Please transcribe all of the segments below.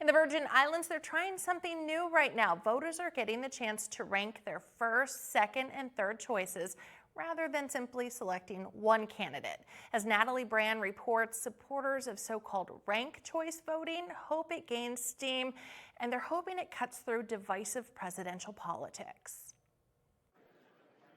In the Virgin Islands, they're trying something new right now. Voters are getting the chance to rank their first, second, and third choices rather than simply selecting one candidate. As Natalie Brand reports, supporters of so-called ranked choice voting hope it gains steam, and they're hoping it cuts through divisive presidential politics.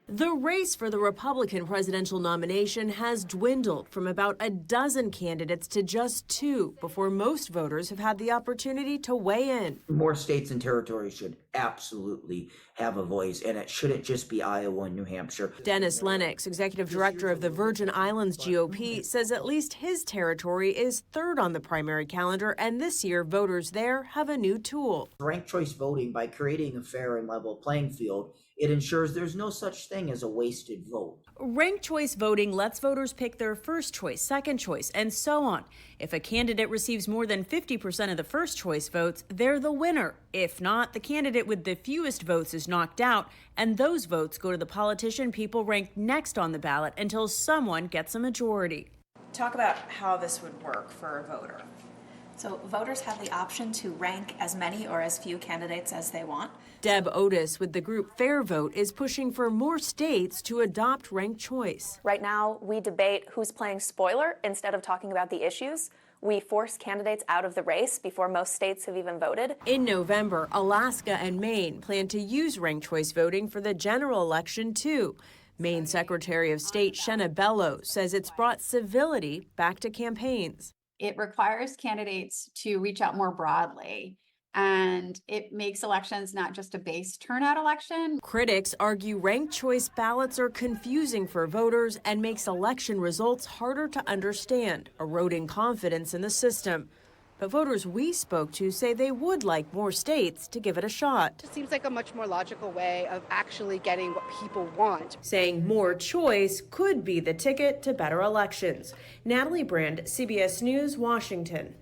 The race for the Republican presidential nomination has dwindled from about a dozen candidates to just 2 before most voters have had the opportunity to weigh in. More states and territories should absolutely have a voice, and it shouldn't just be Iowa and New Hampshire. Dennis Lennox, executive director of the Virgin Islands GOP, says at least his territory is third on the primary calendar, and this year voters there have a new tool. Ranked choice voting, by creating a fair and level playing field, it ensures there's no such thing as a wasted vote. Ranked choice voting lets voters pick their first choice, second choice, and so on. If a candidate receives more than 50% of the first choice votes, they're the winner. If not, the candidate with the fewest votes is knocked out, and those votes go to the politician people ranked next on the ballot until someone gets a majority. Talk about how this would work for a voter. So voters have the option to rank as many or as few candidates as they want. Deb Otis with the group Fair Vote is pushing for more states to adopt ranked choice. Right now, we debate who's playing spoiler instead of talking about the issues. We force candidates out of the race before most states have even voted. In November, Alaska and Maine plan to use ranked choice voting for the general election too. Maine Secretary of State Shenna Bellows says it's brought civility back to campaigns. It requires candidates to reach out more broadly, and it makes elections not just a base turnout election. Critics argue ranked choice ballots are confusing for voters and makes election results harder to understand, eroding confidence in the system. But voters we spoke to say they would like more states to give it a shot. It seems like a much more logical way of actually getting what people want. Saying more choice could be the ticket to better elections. Natalie Brand, CBS News, Washington.